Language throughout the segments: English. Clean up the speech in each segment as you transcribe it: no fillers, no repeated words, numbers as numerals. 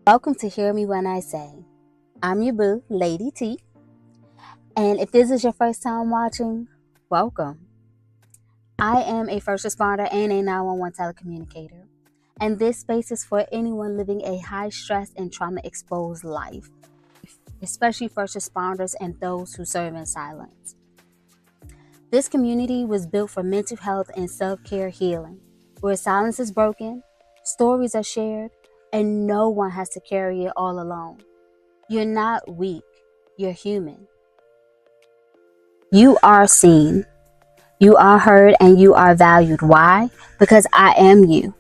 Welcome to Hear Me When I Say. I'm your boo, Lady T. And if this is your first time watching, welcome. I am a first responder and a 911 telecommunicator. And this space is for anyone living a high stress and trauma exposed life, especially first responders and those who serve in silence. This community was built for mental health and self care healing, where silence is broken, stories are shared, and no one has to carry it all alone. You're not weak, you're human. You are seen, you are heard, and you are valued. Why? Because I am you.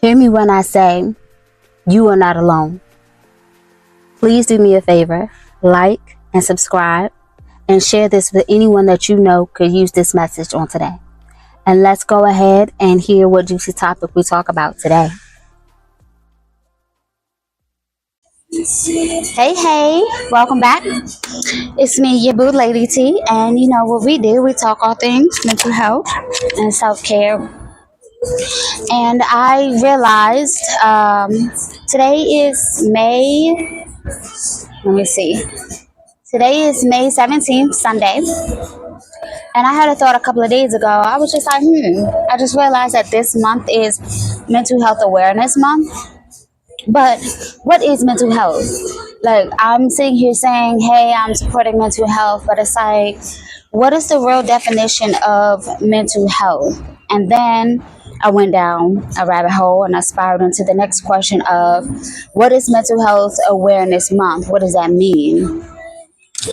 Hear me when I say, you are not alone. Please do me a favor, like and subscribe, and share this with anyone that you know could use this message on today. And let's go ahead and hear what juicy topic we talk about today. Hey, welcome back. It's me, your boo, Lady T, and you know what we do. We talk all things mental health and self-care. And I realized today is Today is May 17th, Sunday. And I had a thought a couple of days ago. I was just like, I just realized that this month is Mental Health Awareness Month. But what is mental health? Like, I'm sitting here saying, hey, I'm supporting mental health, but it's like, what is the real definition of mental health? And then I went down a rabbit hole and I spiraled into the next question of, what is Mental Health Awareness Month? What does that mean?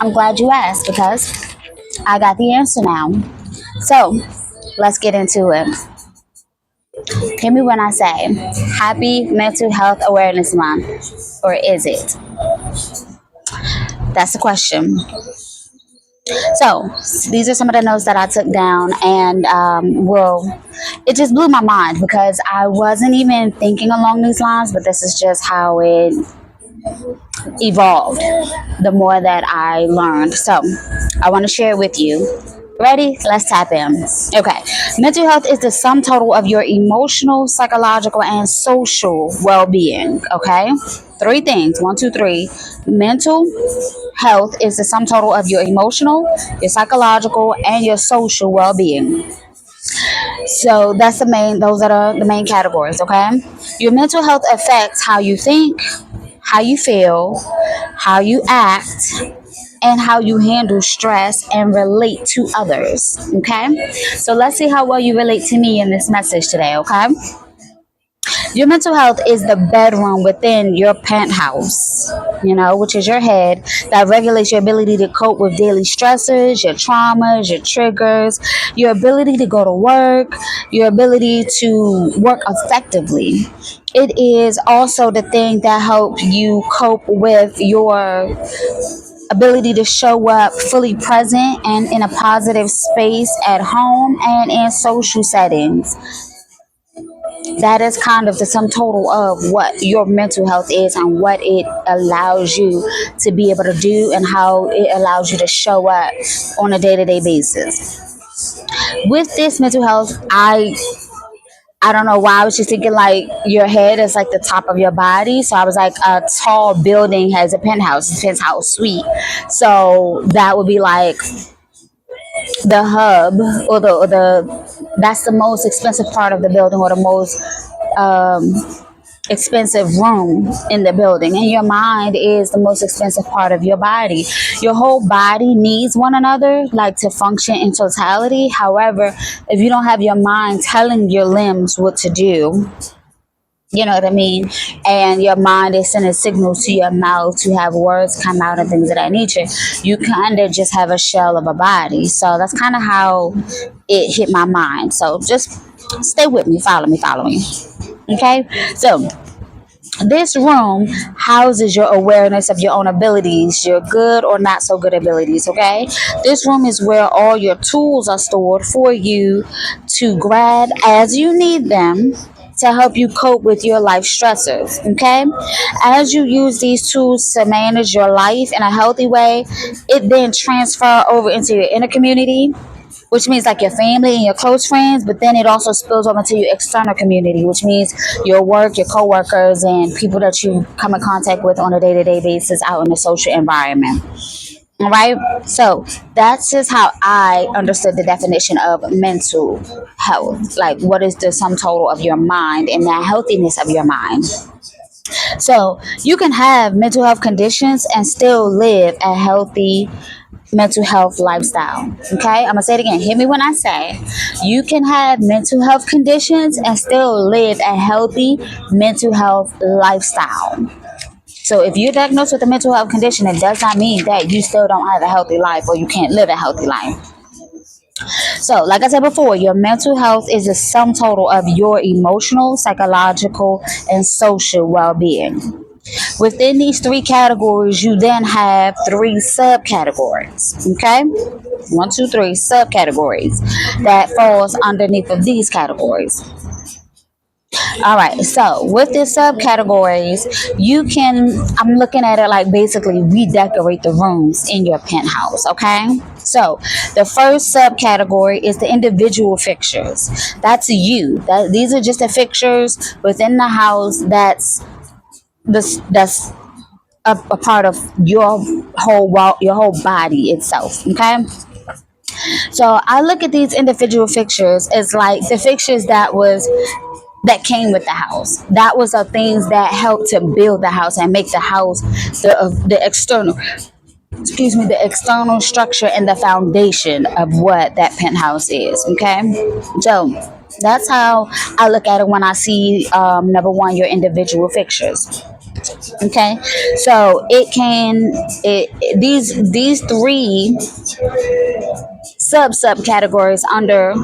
I'm glad you asked because I got the answer now. So let's get into it. Hear me when I say, Happy Mental Health Awareness Month, or is it? That's the question. So these are some of the notes that I took down, and it just blew my mind because I wasn't even thinking along these lines, but this is just how it evolved the more that I learned. So I want to share it with you. Ready? Let's tap in. Okay. Mental health is the sum total of your emotional, psychological, and social well-being. Okay. Three things. 1, 2, 3. Mental health is the sum total of your emotional, your psychological, and your social well-being. So those are the main categories. Okay. Your mental health affects how you think, how you feel, how you act, and how you handle stress and relate to others. Okay, so let's see how well you relate to me in this message today. Okay, your mental health is the bedroom within your penthouse, which is your head, that regulates your ability to cope with daily stressors, your traumas, your triggers, your ability to go to work, your ability to work effectively. It is also the thing that helps you cope with your ability to show up fully present and in a positive space at home and in social settings. That is kind of the sum total of what your mental health is and what it allows you to be able to do and how it allows you to show up on a day-to-day basis. With this mental health, I don't know why I was just thinking like your head is like the top of your body. So I was like, a tall building has a penthouse suite. So that would be like the hub or the that's the most expensive part of the building, or the most expensive room in the building. And your mind is the most expensive part of your body. Your whole body needs one another, like, to function in totality. However, if you don't have your mind telling your limbs what to do, you know what I mean? And your mind is sending signals to your mouth to have words come out and things of that nature. You kind of just have a shell of a body. So that's kind of how it hit my mind. So just stay with me. Follow me. Okay? So this room houses your awareness of your own abilities, your good or not so good abilities, okay? This room is where all your tools are stored for you to grab as you need them to help you cope with your life stressors, okay? As you use these tools to manage your life in a healthy way, it then transfer over into your inner community, which means like your family and your close friends, but then it also spills over to your external community, which means your work, your coworkers, and people that you come in contact with on a day-to-day basis out in the social environment. All right. So that's just how I understood the definition of mental health. Like, what is the sum total of your mind and the healthiness of your mind? So you can have mental health conditions and still live a healthy mental health lifestyle. Okay, I'm gonna say it again. Hear me when I say you can have mental health conditions and still live a healthy mental health lifestyle. So if you're diagnosed with a mental health condition, it does not mean that you still don't have a healthy life or you can't live a healthy life. So, like I said before, your mental health is a sum total of your emotional, psychological, and social well being. Within these three categories, you then have three subcategories. Okay? One, two, three subcategories that falls underneath of these categories. All right, so with the subcategories, you can, I'm looking at it like basically redecorate the rooms in your penthouse, okay? So the first subcategory is the individual fixtures. That's you. These are just the fixtures within the house that's a part of your whole body itself, okay? So I look at these individual fixtures as like the fixtures that came with the house. That was the things that helped to build the house and make the house the external, excuse me, the external structure and the foundation of what that penthouse is. Okay, so that's how I look at it when I see number one, your individual fixtures. Okay, so these three subcategories under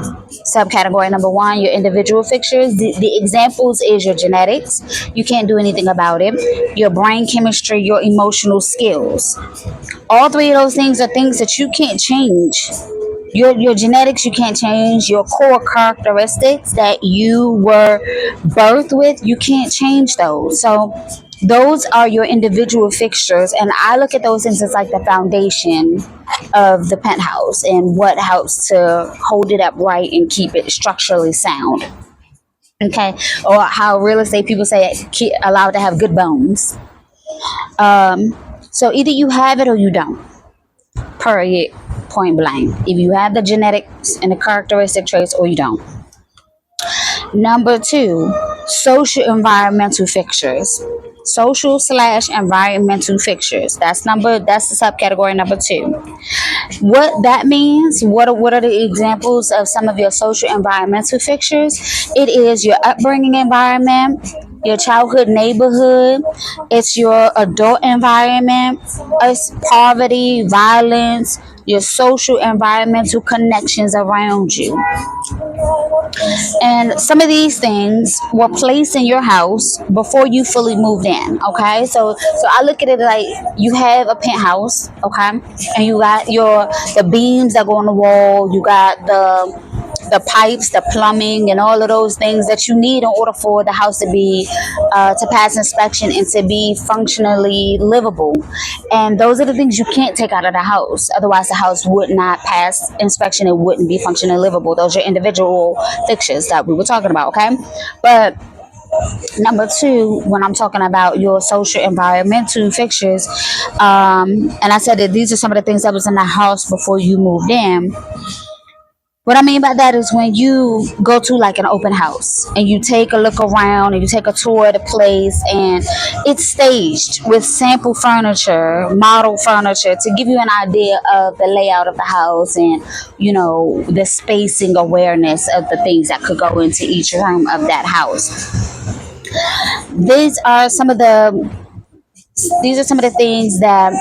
subcategory number one, your individual fixtures. The examples is your genetics. You can't do anything about it. Your brain chemistry, your emotional skills. All three of those things are things that you can't change. Your genetics you can't change. Your core characteristics that you were birthed with, you can't change those. So those are your individual fixtures, and I look at those things as like the foundation of the penthouse and what helps to hold it upright and keep it structurally sound. Okay, or how real estate people say allowed to have good bones. So either you have it or you don't. Period. Point blank. If you have the genetics and the characteristic traits or you don't. Number two, social environmental fixtures. Social slash environmental fixtures. That's the subcategory number two. What that means, what are the examples of some of your social environmental fixtures? It is your upbringing environment, your childhood neighborhood, it's your adult environment, it's poverty, violence, your social environmental connections around you. And some of these things were placed in your house before you fully moved in. Okay, so I look at it like you have a penthouse, okay, and you got the beams that go on the wall, you got the pipes, the plumbing, and all of those things that you need in order for the house to be to pass inspection and to be functionally livable. And those are the things you can't take out of the house. Otherwise, the house would not pass inspection. It wouldn't be functionally livable. Those are individual fixtures that we were talking about. Okay, but number two, when I'm talking about your social environmental fixtures, and I said that these are some of the things that was in the house before you moved in. What I mean by that is when you go to like an open house and you take a look around and you take a tour of the place, and it's staged with sample furniture, model furniture to give you an idea of the layout of the house and, the spacing awareness of the things that could go into each room of that house. These are some of the things that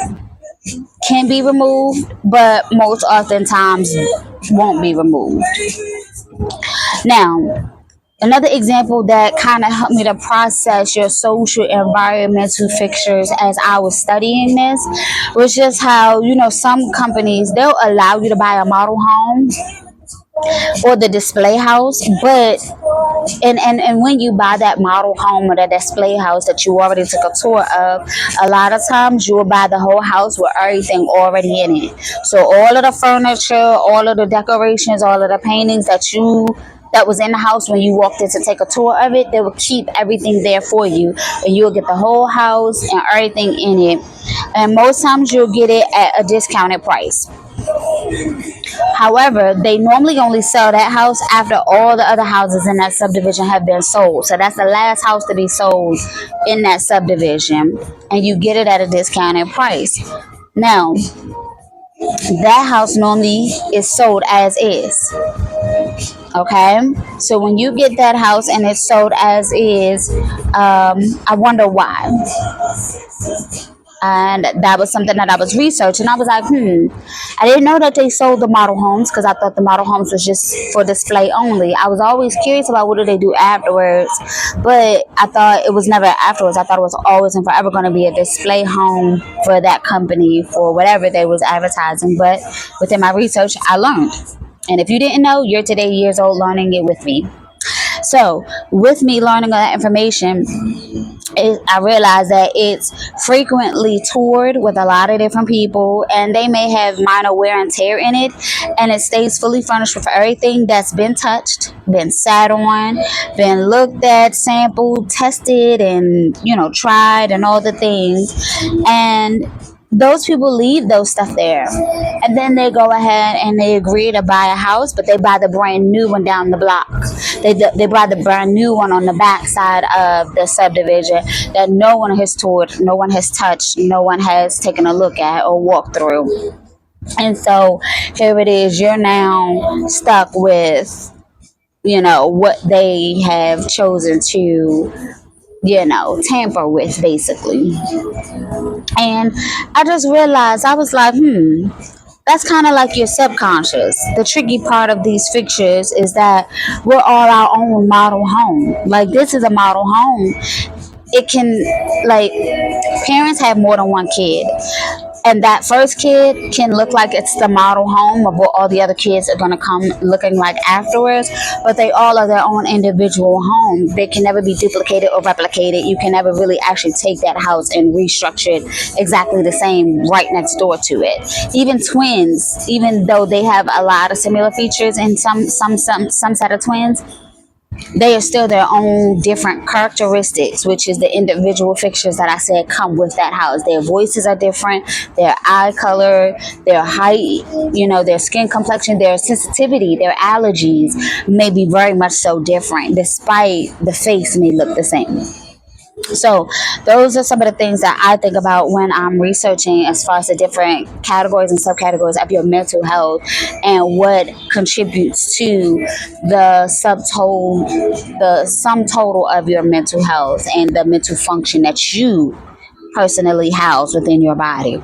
can be removed, but most oftentimes won't be removed. Now, another example that kind of helped me to process your social environmental fixtures as I was studying this was just how, some companies, they'll allow you to buy a model home, or the display house. But and when you buy that model home or that display house that you already took a tour of, a lot of times you will buy the whole house with everything already in it. So all of the furniture, all of the decorations, all of the paintings that was in the house when you walked in to take a tour of it, they will keep everything there for you, and you'll get the whole house and everything in it. And most times you'll get it at a discounted price. However, they normally only sell that house after all the other houses in that subdivision have been sold. So that's the last house to be sold in that subdivision, and you get it at a discounted price. Now, that house normally is sold as is. Okay, so when you get that house and it's sold as is, I wonder why. And that was something that I was researching. I was like, I didn't know that they sold the model homes, because I thought the model homes was just for display only. I was always curious about what do they do afterwards, but I thought it was never afterwards. I thought it was always and forever going to be a display home for that company for whatever they was advertising. But within my research, I learned. And if you didn't know, you're today years old learning it with me. So, with me learning all that information, I realized that it's frequently toured with a lot of different people, and they may have minor wear and tear in it, and it stays fully furnished with everything that's been touched, been sat on, been looked at, sampled, tested, and tried, and all the things. And those people leave those stuff there, and then they go ahead and they agree to buy a house, but they buy the brand new one down the block. They buy the brand new one on the back side of the subdivision that no one has toured, no one has touched, no one has taken a look at or walked through. And so here it is, you're now stuck with what they have chosen to tamper with, basically. And I just realized, I was like, that's kind of like your subconscious. The tricky part of these fixtures is that we're all our own model home. Like, this is a model home. It can, like, parents have more than one kid, and that first kid can look like it's the model home of what all the other kids are going to come looking like afterwards, but they all are their own individual home. They can never be duplicated or replicated. You can never really actually take that house and restructure it exactly the same right next door to it. Even twins, even though they have a lot of similar features in some set of twins, they are still their own different characteristics, which is the individual fixtures that I said come with that house. Their voices are different, their eye color, their height, their skin complexion, their sensitivity, their allergies may be very much so different, despite the face may look the same. So those are some of the things that I think about when I'm researching as far as the different categories and subcategories of your mental health, and what contributes to the sum total of your mental health and the mental function that you personally house within your body.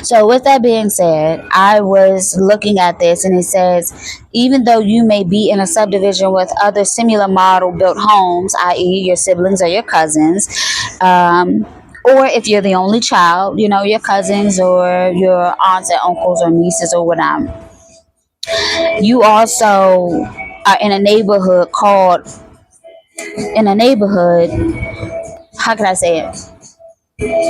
So, with that being said, I was looking at this, and it says, even though you may be in a subdivision with other similar model built homes, i.e., your siblings or your cousins, or if you're the only child, your cousins or your aunts and uncles or nieces or whatnot, you also are in a neighborhood, how can I say it?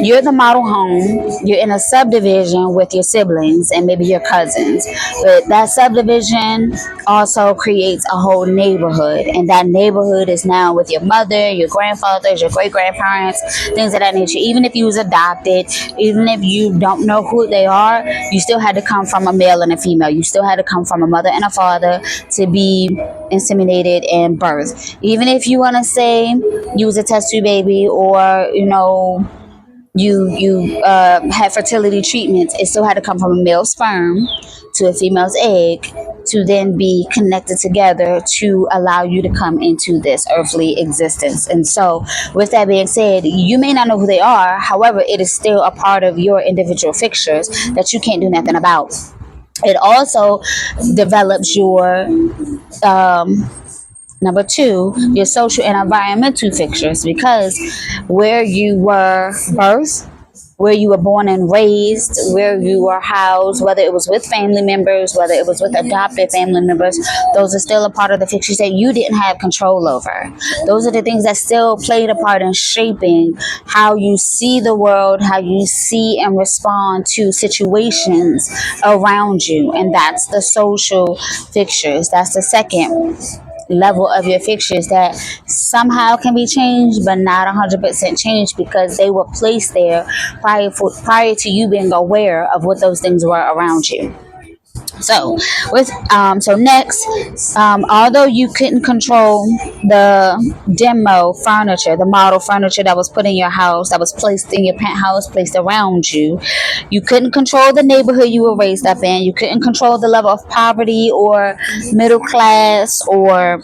You're the model home, you're in a subdivision with your siblings and maybe your cousins, but that subdivision also creates a whole neighborhood, and that neighborhood is now with your mother, your grandfathers, your great grandparents, things of that nature. Even if you was adopted, even if you don't know who they are, you still had to come from a male and a female. You still had to come from a mother and a father to be inseminated and birthed. Even if you want to say you was a test tube baby, or you had fertility treatments, it still had to come from a male sperm to a female's egg to then be connected together to allow you to come into this earthly existence. And so, with that being said, you may not know who they are. However, it is still a part of your individual fixtures that you can't do nothing about. It also develops your number two, your social and environmental fixtures, because where you were birthed, where you were born and raised, where you were housed, whether it was with family members, whether it was with adopted family members, those are still a part of the fixtures that you didn't have control over. Those are the things that still played a part in shaping how you see the world, how you see and respond to situations around you. And that's the social fixtures. That's the second level of your fixtures that somehow can be changed but not 100% changed because they were placed there prior to you being aware of what those things were around you. So with so next, although you couldn't control the demo furniture, the model furniture that was put in your house, that was placed in your penthouse, placed around you, you couldn't control the neighborhood you were raised up in. You couldn't control the level of poverty or middle class or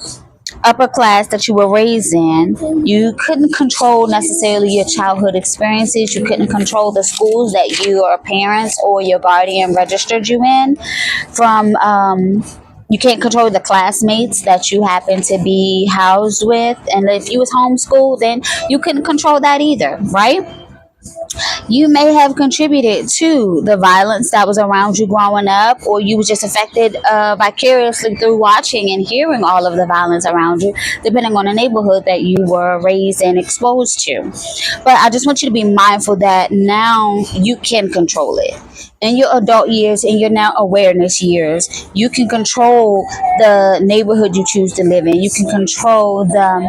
upper class that you were raised in. You couldn't control necessarily your childhood experiences. You couldn't control the schools that your parents or your guardian registered you in. You can't control the classmates that you happen to be housed with. And if you was homeschooled, then you couldn't control that either, right? You may have contributed to the violence that was around you growing up, or you was just affected vicariously through watching and hearing all of the violence around you, depending on the neighborhood that you were raised and exposed to. But I just want you to be mindful that now you can control it. In your adult years, in your now awareness years, you can control the neighborhood you choose to live in. You can control the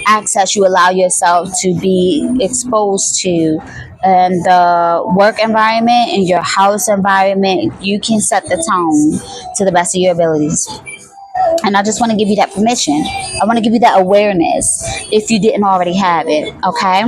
access you allow yourself to be exposed to, and the work environment and your house environment. You can set the tone to the best of your abilities. And I just want to give you that permission. I want to give you that awareness if you didn't already have it, okay?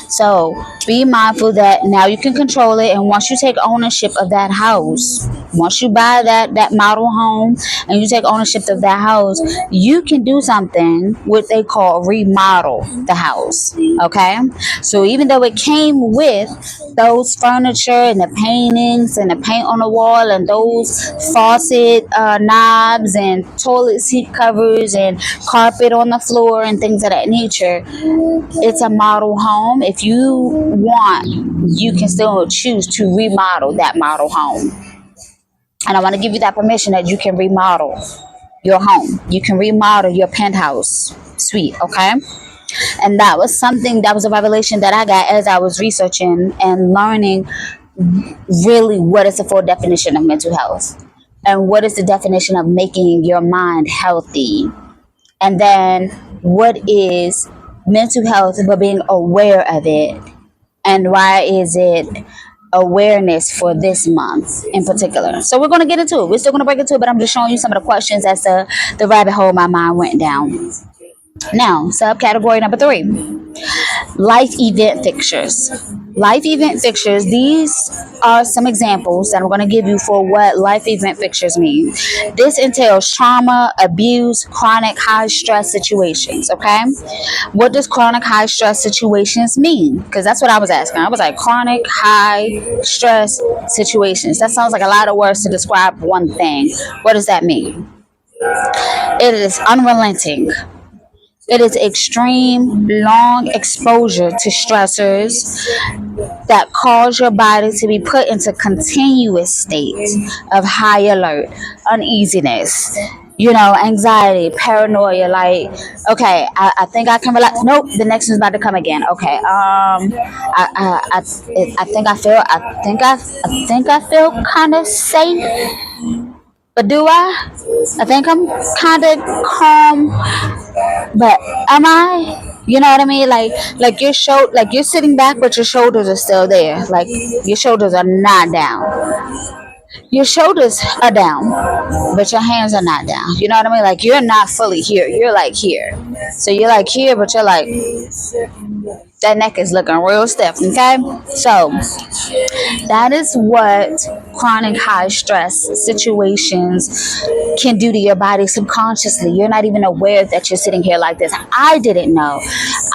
So be mindful that now you can control it, and once you take ownership of that house, once you buy that model home and you take ownership of that house, you can do something what they call remodel the house. Okay, so even though it came with those furniture and the paintings and the paint on the wall and those faucet knobs and toilet seat covers and carpet on the floor and things of that nature, it's a model home. If you want, you can still choose to remodel that model home. And I want to give you that permission that you can remodel your home. You can remodel your penthouse suite, okay? And that was something, that was a revelation that I got as I was researching and learning really what is the full definition of mental health and what is the definition of making your mind healthy. And then what is mental health but being aware of it, and why is it awareness for this month in particular. So we're going to get into it. We're still going to break into it, but I'm just showing you some of the questions as to the rabbit hole my mind went down. Now, subcategory number 3, life event fixtures. Life event fixtures, these are some examples that I'm going to give you for what life event fixtures mean. This entails trauma, abuse, chronic high stress situations, okay? What does chronic high stress situations mean? Because that's what I was asking. I was like, chronic high stress situations. That sounds like a lot of words to describe one thing. What does that mean? It is unrelenting. It is extreme, long exposure to stressors that cause your body to be put into continuous states of high alert, uneasiness, anxiety, paranoia. Like, okay, I think I can relax. Nope, the next one's about to come again. Okay, I think I feel kind of safe. But do I? I think I'm kind of calm, but am I? You know what I mean? Like like you're sitting back, but your shoulders are still there. Like your shoulders are not down. Your shoulders are down, but your hands are not down. You know what I mean? Like you're not fully here. You're like here. So you're like here, but you're like, that neck is looking real stiff, okay? So that is what chronic high stress situations can do to your body subconsciously. You're not even aware that you're sitting here like this. I didn't know.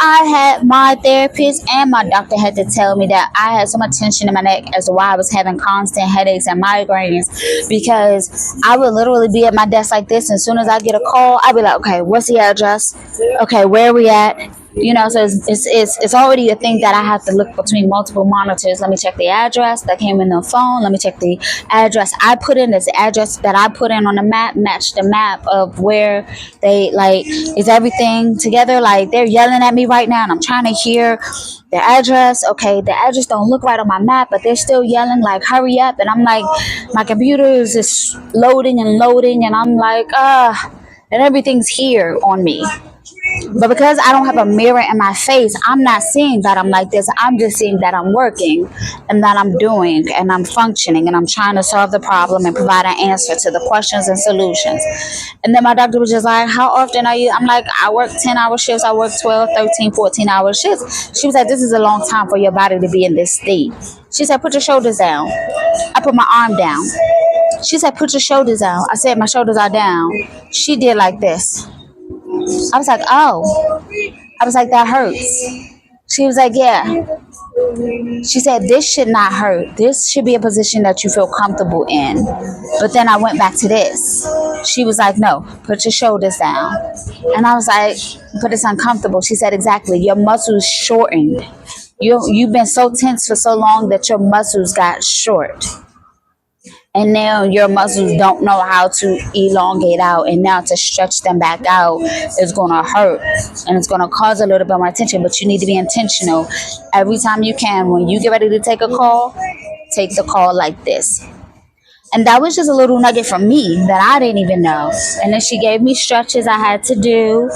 I had my therapist and my doctor had to tell me that I had so much tension in my neck as to why I was having constant headaches and migraines, because I would literally be at my desk like this, and as soon as I get a call, I'd be like, okay, what's the address? Okay, where are we at? So it's already a thing that I have to look between multiple monitors. Let me check the address that came in the phone. Let me check the address I put in. Does the address that I put in on the map match the map of where they like? Is everything together? Like they're yelling at me right now, and I'm trying to hear the address. Okay, the address don't look right on my map, but they're still yelling like, "Hurry up!" And I'm like, my computer is just loading, and I'm like, and everything's here on me. But because I don't have a mirror in my face, I'm not seeing that I'm like this. I'm just seeing that I'm working and that I'm doing and I'm functioning and I'm trying to solve the problem and provide an answer to the questions and solutions. And then my doctor was just like, how often are you? I'm like, I work 10-hour shifts. I work 12, 13, 14-hour shifts. She was like, this is a long time for your body to be in this state. She said, put your shoulders down. I put my arm down. She said, put your shoulders down. I said, my shoulders are down. She did like this. I was like, oh. I was like, that hurts. She was like, yeah. She said, this should not hurt. This should be a position that you feel comfortable in. But then I went back to this. She was like, no, put your shoulders down. And I was like, but it's uncomfortable. She said, exactly. Your muscles shortened. You've been so tense for so long that your muscles got short. And now your muscles don't know how to elongate out, and now to stretch them back out is going to hurt and it's going to cause a little bit more tension. But you need to be intentional every time you can. When you get ready to take a call, take the call like this. And that was just a little nugget from me that I didn't even know. And then she gave me stretches I had to do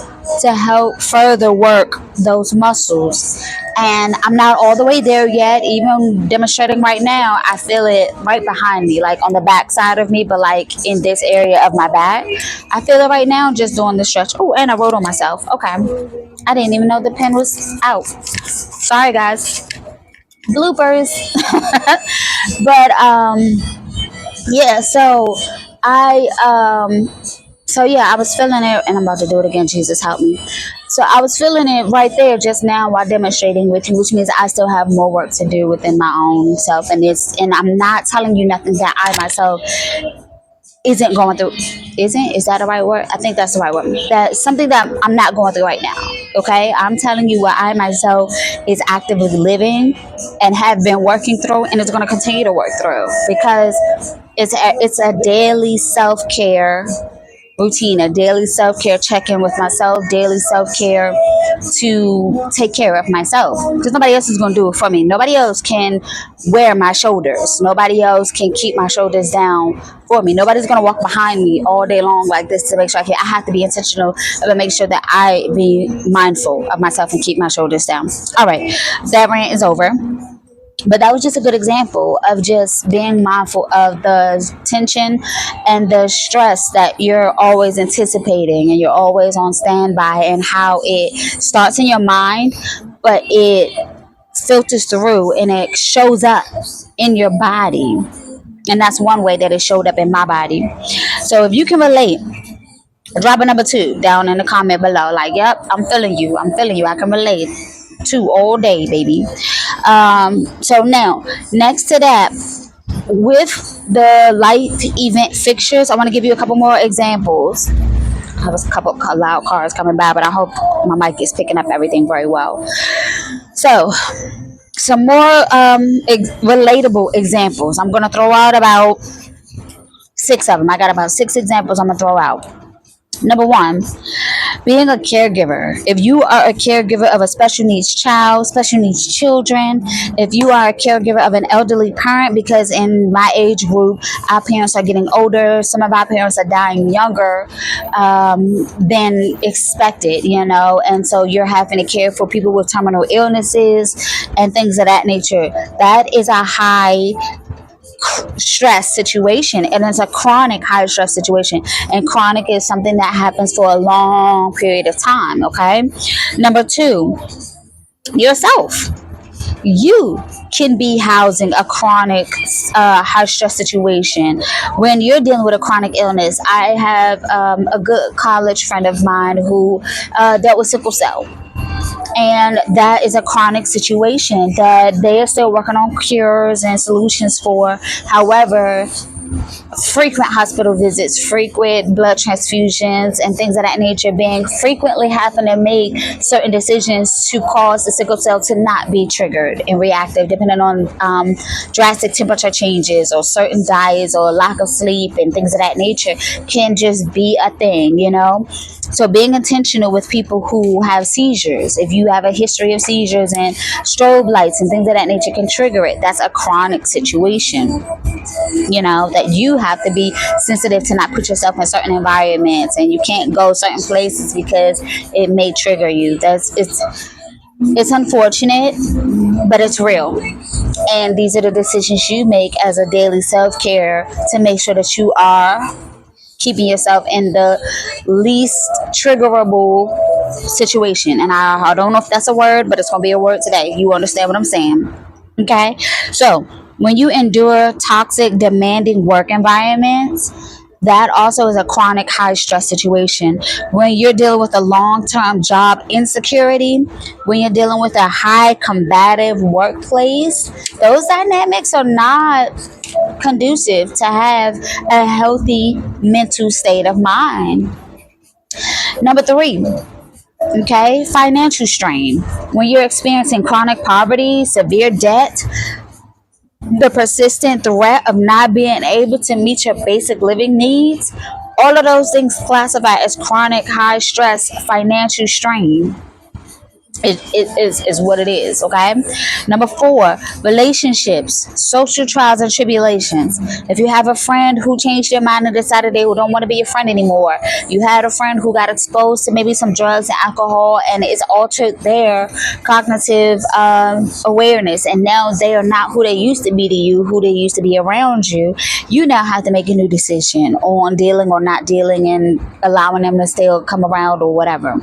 to help further work those muscles. And I'm not all the way there yet. Even demonstrating right now, I feel it right behind me, like on the back side of me, but like in this area of my back. I feel it right now just doing the stretch. Oh, and I wrote on myself. Okay. I didn't even know the pen was out. Sorry, guys. Bloopers. But, yeah, I was feeling it, and I'm about to do it again. Jesus help me. So I was feeling it right there just now while demonstrating with you, which means I still have more work to do within my own self. And I'm not telling you nothing that I myself isn't going through. Is that the right word? I think that's the right word. That's something that I'm not going through right now. Okay, I'm telling you what I myself is actively living and have been working through, and it's going to continue to work through because it's a daily self-care routine, a daily self-care check-in with myself, daily self-care to take care of myself, because nobody else is going to do it for me. Nobody else can wear my shoulders. Nobody else can keep my shoulders down for me. Nobody's going to walk behind me all day long like this to make sure I have to be intentional about make sure that I be mindful of myself and keep my shoulders down. All right, that rant is over. But that was just a good example of just being mindful of the tension and the stress that you're always anticipating and you're always on standby, and how it starts in your mind, but it filters through and it shows up in your body. And that's one way that it showed up in my body. So if you can relate, drop a number 2 down in the comment below. Like, yep, I'm feeling you. I can relate. 2 all day, baby. So now, next to that, with the light event fixtures, I want to give you a couple more examples. I have a couple of loud cars coming by, but I hope my mic is picking up everything very well. So, some more relatable examples. I'm going to throw out about 6 of them. I got about 6 examples I'm going to throw out. Number 1, being a caregiver. If you are a caregiver of a special needs child, special needs children, if you are a caregiver of an elderly parent, because in my age group, our parents are getting older. Some of our parents are dying younger than expected, and so you're having to care for people with terminal illnesses and things of that nature. That is a high stress situation, and it's a chronic high stress situation, and chronic is something that happens for a long period of time. Okay. Number 2, yourself. You can be housing a chronic high stress situation when you're dealing with a chronic illness. I have a good college friend of mine who dealt with sickle cell. And that is a chronic situation that they are still working on cures and solutions for. However, frequent hospital visits, frequent blood transfusions, and things of that nature, being frequently having to make certain decisions to cause the sickle cell to not be triggered and reactive, depending on drastic temperature changes or certain diets or lack of sleep and things of that nature, can just be a thing, you know? So being intentional with people who have seizures, if you have a history of seizures and strobe lights and things of that nature can trigger it, that's a chronic situation, you know, that you have to be sensitive to not put yourself in certain environments, and you can't go certain places because it may trigger you. It's unfortunate, but it's real. And these are the decisions you make as a daily self-care to make sure that you are keeping yourself in the least triggerable situation. And I don't know if that's a word, but it's going to be a word today. You understand what I'm saying? Okay. So when you endure toxic, demanding work environments, that also is a chronic high stress situation. When you're dealing with a long term job insecurity, when you're dealing with a high combative workplace, those dynamics are not conducive to have a healthy mental state of mind. Number three, okay, financial strain. When you're experiencing chronic poverty, severe debt, the persistent threat of not being able to meet your basic living needs, all of those things classify as chronic high stress financial strain. It is what it is, okay? Number four, relationships, social trials and tribulations. If you have a friend who changed their mind and decided they don't want to be your friend anymore, you had a friend who got exposed to maybe some drugs and alcohol, and it's altered their cognitive awareness, and now they are not who they used to be to you, who they used to be around you. You now have to make a new decision on dealing or not dealing and allowing them to still come around or whatever,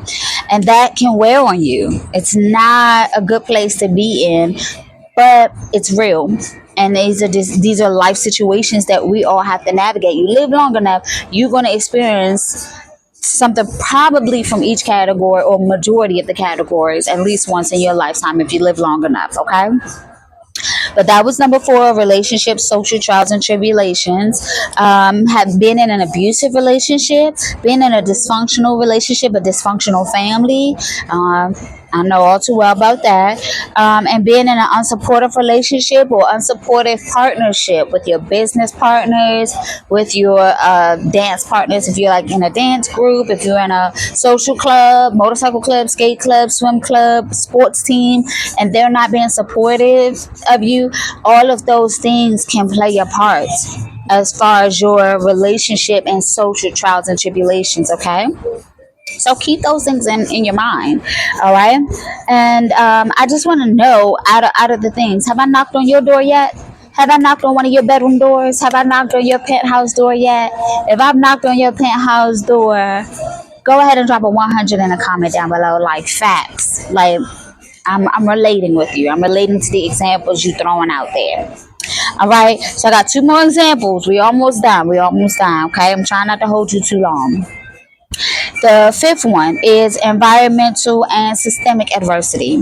and that can wear on you. It's not a good place to be in, but it's real. And these are life situations that we all have to navigate. You live long enough, you're going to experience something probably from each category or majority of the categories at least once in your lifetime if you live long enough, okay? But that was number four, relationships, social trials and tribulations. Have been in an abusive relationship, been in a dysfunctional relationship, a dysfunctional family. I know all too well about that. And being in an unsupportive relationship or unsupportive partnership with your business partners, with your dance partners, if you're like in a dance group, if you're in a social club, motorcycle club, skate club, swim club, sports team, and they're not being supportive of you, all of those things can play a part as far as your relationship and social trials and tribulations, okay? So keep those things in your mind, all right? And I just want to know, out of the things, have I knocked on your door yet? Have I knocked on one of your bedroom doors? Have I knocked on your penthouse door yet? If I've knocked on your penthouse door, go ahead and drop a 100 in a comment down below, like facts. Like, I'm relating with you. I'm relating to the examples you throwing out there. All right. So I got two more examples. We almost done. We almost done. Okay. I'm trying not to hold you too long. The fifth one is environmental and systemic adversity.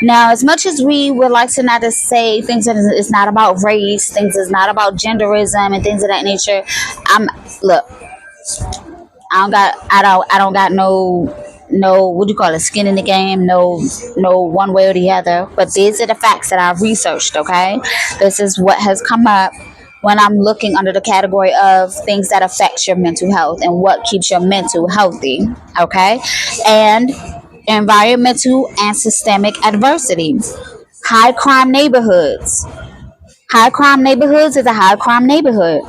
Now, as much as we would like to not to say things that it's not about race, things is not about genderism and things of that nature, I'm look. I don't got no what do you call it, skin in the game, no one way or the other, but these are the facts that I've researched, okay? This is what has come up when I'm looking under the category of things that affect your mental health and what keeps your mental healthy, okay? And environmental and systemic adversity. High crime neighborhoods. High crime neighborhoods is a high crime neighborhood.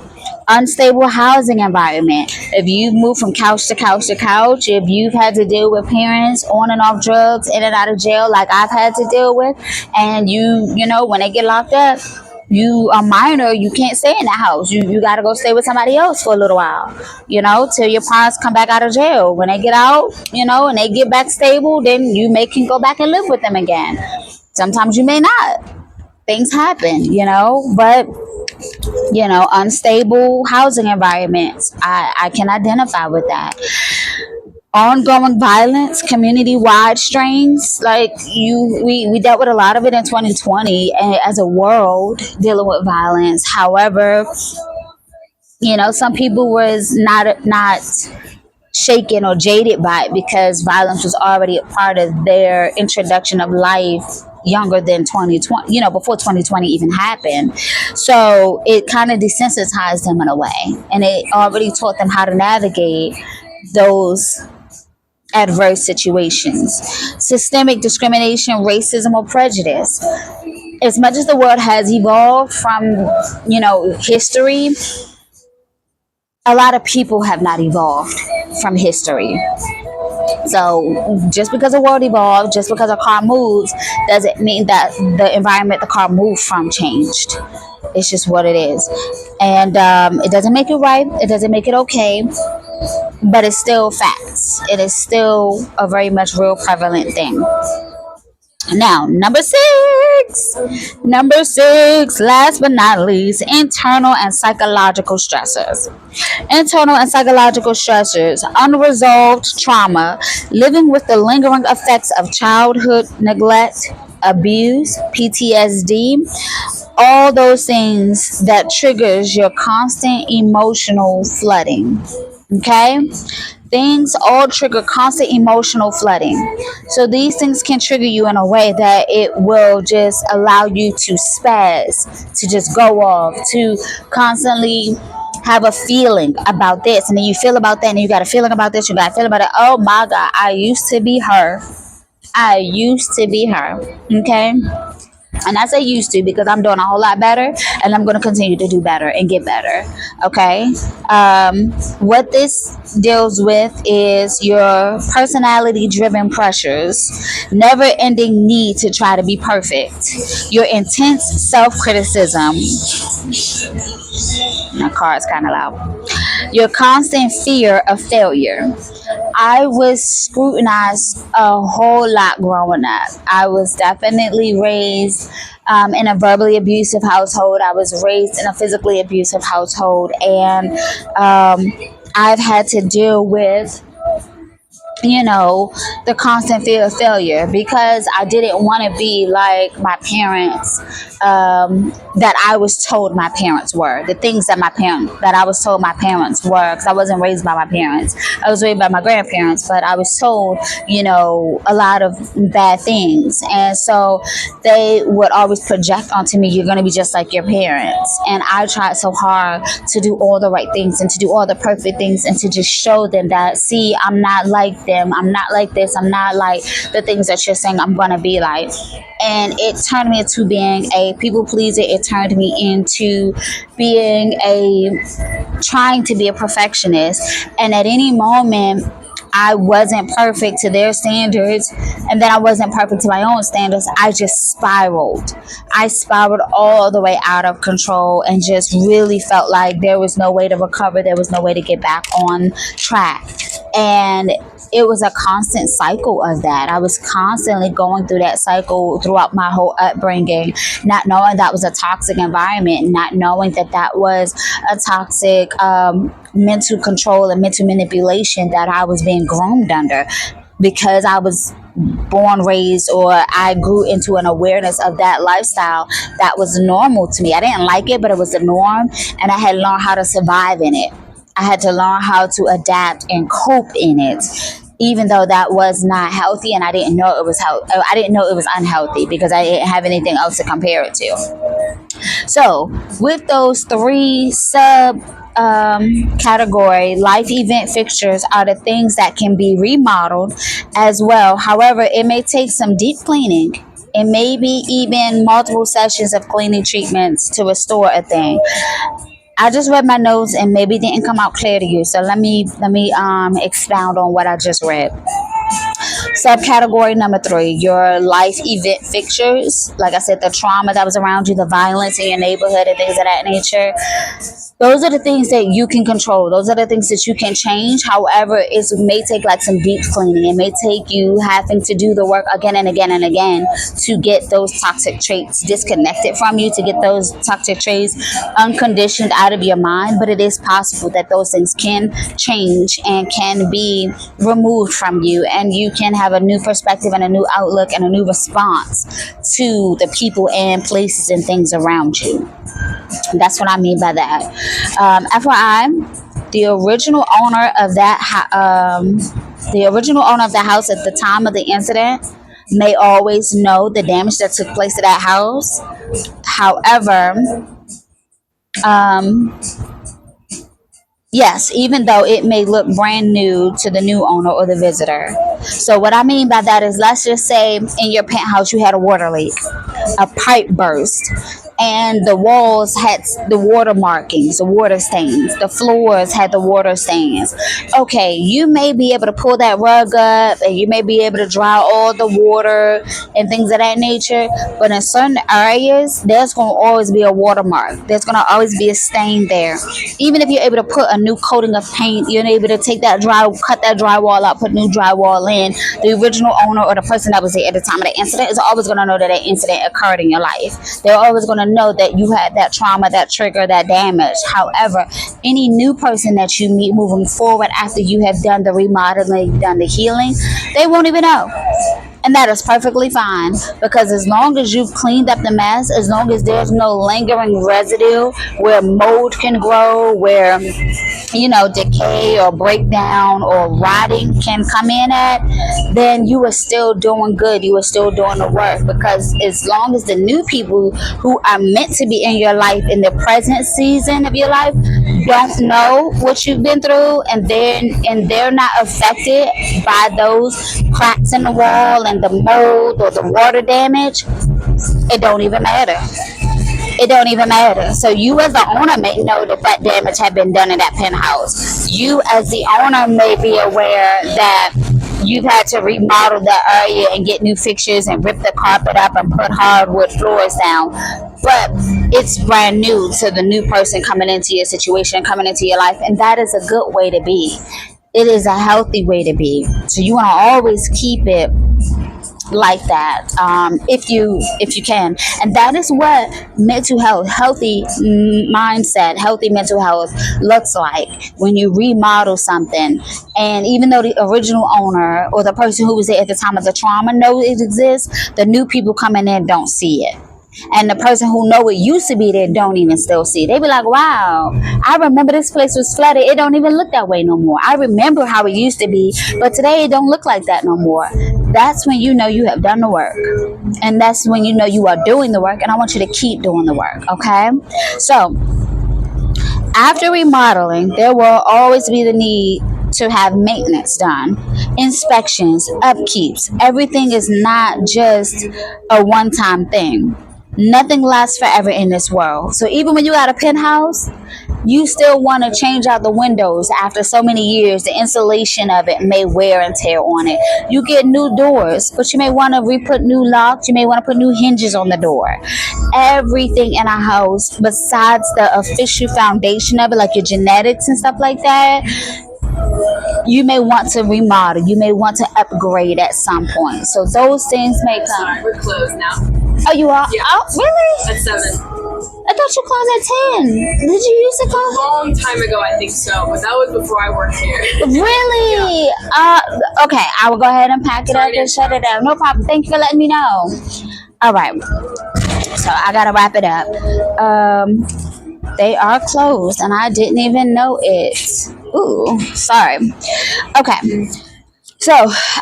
Unstable housing environment. If you move from couch to couch to couch, if you've had to deal with parents on and off drugs, in and out of jail, like I've had to deal with, and you know, when they get locked up, you a minor, you can't stay in that house. You got to go stay with somebody else for a little while, you know, till your parents come back out of jail. When they get out, you know, and they get back stable, then you may can go back and live with them again. Sometimes you may not. Things happen, you know, but unstable housing environments, I can identify with that. Ongoing violence, community-wide strains, like we dealt with a lot of it in 2020 as a world dealing with violence. However, Some people was not shaken or jaded by it because violence was already a part of their introduction of life younger than 2020, before 2020 even happened. So it kind of desensitized them in a way, and it already taught them how to navigate those adverse situations. Systemic discrimination, racism, or prejudice. As much as the world has evolved from, history, a lot of people have not evolved from history. So just because the world evolved, just because a car moves, doesn't mean that the environment the car moved from changed. It's just what it is. And it doesn't make it right. It doesn't make it okay. But it's still facts. It is still a very much real prevalent thing. Now, number six. Number six, last but not least, internal and psychological stressors. Internal and psychological stressors, unresolved trauma, living with the lingering effects of childhood neglect, abuse, PTSD, all those things that triggers your constant emotional flooding. Okay? Things all trigger constant emotional flooding. So these things can trigger you in a way that it will just allow you to spaz, to just go off, to constantly have a feeling about this, and then you feel about that, and you got a feeling about this, you got a feeling about it. Oh my God, I used to be her. I used to be her. Okay? And I say used to because I'm doing a whole lot better, and I'm going to continue to do better and get better. Okay. What this deals with is your personality driven pressures, never ending need to try to be perfect, your intense self criticism. My car is kind of loud. Your constant fear of failure. I was scrutinized a whole lot growing up. I was definitely raised in a verbally abusive household. I was raised in a physically abusive household, and I've had to deal with the constant fear of failure because I didn't want to be like my parents, that I was told my parents were. The things that I was told my parents were, because I wasn't raised by my parents. I was raised by my grandparents, but I was told, a lot of bad things. And so they would always project onto me, you're going to be just like your parents. And I tried so hard to do all the right things and to do all the perfect things and to just show them that, see, I'm not like them. I'm not like this. I'm not like the things that you're saying I'm going to be like. And it turned me into being a people pleaser. It turned me into being trying to be a perfectionist. And at any moment, I wasn't perfect to their standards, and then I wasn't perfect to my own standards. I just spiraled. I spiraled all the way out of control and just really felt like there was no way to recover. There was no way to get back on track. And it was a constant cycle of that. I was constantly going through that cycle throughout my whole upbringing, not knowing that was a toxic environment, not knowing that that was a toxic mental control and mental manipulation that I was being groomed under, because I was born, raised, or I grew into an awareness of that lifestyle that was normal to me. I didn't like it, but it was the norm, and I had learned how to survive in it. I had to learn how to adapt and cope in it, even though that was not healthy, and I didn't know it was I didn't know it was unhealthy because I didn't have anything else to compare it to. So, with those three sub category, life event fixtures are the things that can be remodeled as well. However, it may take some deep cleaning. It may be even multiple sessions of cleaning treatments to restore a thing. I just read my notes and maybe it didn't come out clear to you. So let me expound on what I just read. Subcategory number 3, your life event fixtures. Like I said, the trauma that was around you, the violence in your neighborhood, and things of that nature. Those are the things that you can control. Those are the things that you can change. However, it may take like some deep cleaning. It may take you having to do the work again and again and again to get those toxic traits disconnected from you, to get those toxic traits unconditioned out of your mind. But it is possible that those things can change and can be removed from you, and you can have have a new perspective and a new outlook and a new response to the people and places and things around you. That's what I mean by that. FYI, the original owner of the original owner of the house at the time of the incident may always know the damage that took place to that house. However, um, yes, even though it may look brand new to the new owner or the visitor. So what I mean by that is, let's just say in your penthouse you had a water leak, a pipe burst, and the walls had the water markings, the water stains, the floors had the water stains. Okay, you may be able to pull that rug up and you may be able to dry all the water and things of that nature, but in certain areas there's going to always be a watermark. There's going to always be a stain there. Even if you're able to put a new coating of paint, you're able to take that cut that drywall out, put new drywall in, the original owner or the person that was there at the time of the incident is always going to know that that incident occurred in your life. They're always going to know that you had that trauma, that trigger, that damage. However, any new person that you meet moving forward after you have done the remodeling, done the healing, they won't even know. And that is perfectly fine, because as long as you've cleaned up the mess, as long as there's no lingering residue where mold can grow, where decay or breakdown or rotting can come in at, then you are still doing good. You are still doing the work, because as long as the new people who are meant to be in your life in the present season of your life don't know what you've been through, and they're not affected by those cracks in the wall and the mold or the water damage, it don't even matter. It don't even matter. So you as the owner may know that damage had been done in that penthouse. You as the owner may be aware that you've had to remodel that area and get new fixtures and rip the carpet up and put hardwood floors down. But it's brand new to the new person coming into your situation, coming into your life. And that is a good way to be. It is a healthy way to be. So you want to always keep it like that, if you can. And that is what mental health, healthy mindset, healthy mental health looks like when you remodel something. And even though the original owner or the person who was there at the time of the trauma knows it exists, the new people coming in don't see it. And the person who know it used to be there don't even still see. They be like, wow, I remember this place was flooded. It don't even look that way no more. I remember how it used to be, but today it don't look like that no more. That's when you know you have done the work. And that's when you know you are doing the work. And I want you to keep doing the work, okay? So, after remodeling, there will always be the need to have maintenance done, inspections, upkeeps. Everything is not just a one-time thing. Nothing lasts forever in this world. So even when you got a penthouse, you still want to change out the windows after so many years. The insulation of it may wear and tear on it. You get new doors, but you may want to re-put new locks. You may want to put new hinges on the door. Everything in a house, besides the official foundation of it, like your genetics and stuff like that, you may want to remodel. You may want to upgrade at some point. So those things may come. Sorry, we're closed now. Oh, you are? Yeah. Oh, really? At 7. I thought you closed at 10. Did you use to A close? long time ago, I think so, but that was before I worked here. Really? Okay, I will go ahead and pack it up and shut it down. No problem. Thank you for letting me know. All right. So I got to wrap it up. They are closed, and I didn't even know it. Ooh, sorry. Okay. So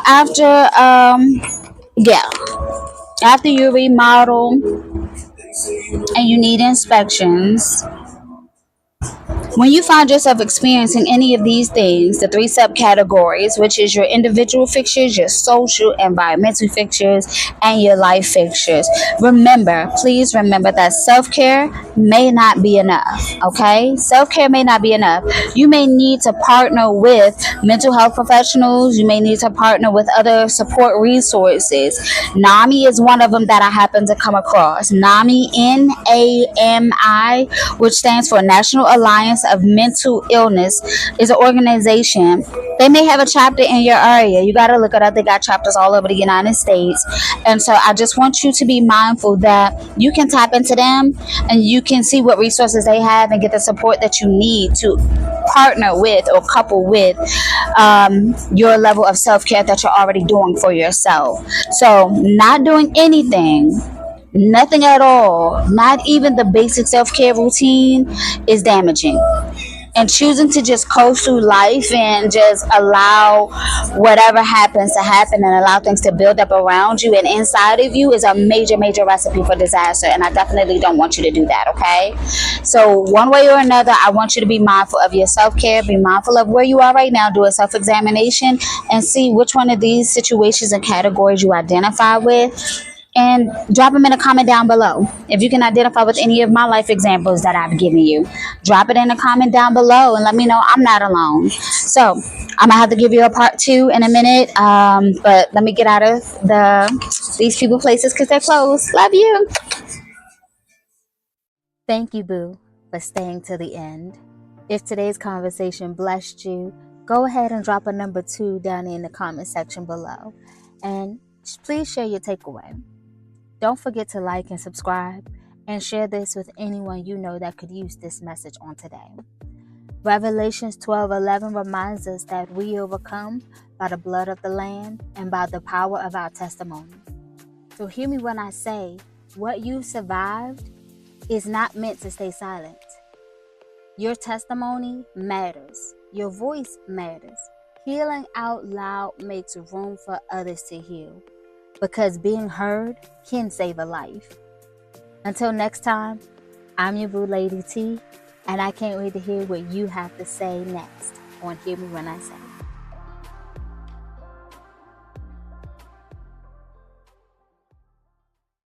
after, after you remodel and you need inspections, when you find yourself experiencing any of these things, the 3 subcategories, which is your individual fixtures, your social, environmental fixtures, and your life fixtures, please remember that self-care may not be enough, okay? Self-care may not be enough. You may need to partner with mental health professionals. You may need to partner with other support resources. NAMI is one of them that I happen to come across. NAMI, N-A-M-I, which stands for National Alliance of Mental Illness, is an organization. They may have a chapter in your area. You got to look it up. They got chapters all over the United States. And so I just want you to be mindful that you can tap into them and you can see what resources they have and get the support that you need to partner with or couple with your level of self-care that you're already doing for yourself. So not doing anything, nothing at all, not even the basic self-care routine, is damaging. And choosing to just coast through life and just allow whatever happens to happen and allow things to build up around you and inside of you is a major, major recipe for disaster. And I definitely don't want you to do that, okay? So, one way or another, I want you to be mindful of your self care, be mindful of where you are right now, do a self examination, and see which one of these situations and categories you identify with, and drop them in a comment down below. If you can identify with any of my life examples that I've given you, drop it in a comment down below and let me know I'm not alone. So I'm gonna have to give you a part two in a minute, but let me get out of these people places because they're closed. Love you. Thank you, Boo, for staying to the end. If today's conversation blessed you, go ahead and drop a number 2 down in the comment section below, and please share your takeaway. Don't forget to like and subscribe and share this with anyone you know that could use this message on today. Revelations 12:11 reminds us that we overcome by the blood of the Lamb and by the power of our testimony. So hear me when I say, what you survived is not meant to stay silent. Your testimony matters. Your voice matters. Healing out loud makes room for others to heal, because being heard can save a life. Until next time, I'm your boo, Lady T, and I can't wait to hear what you have to say next on Hear Me When I Say.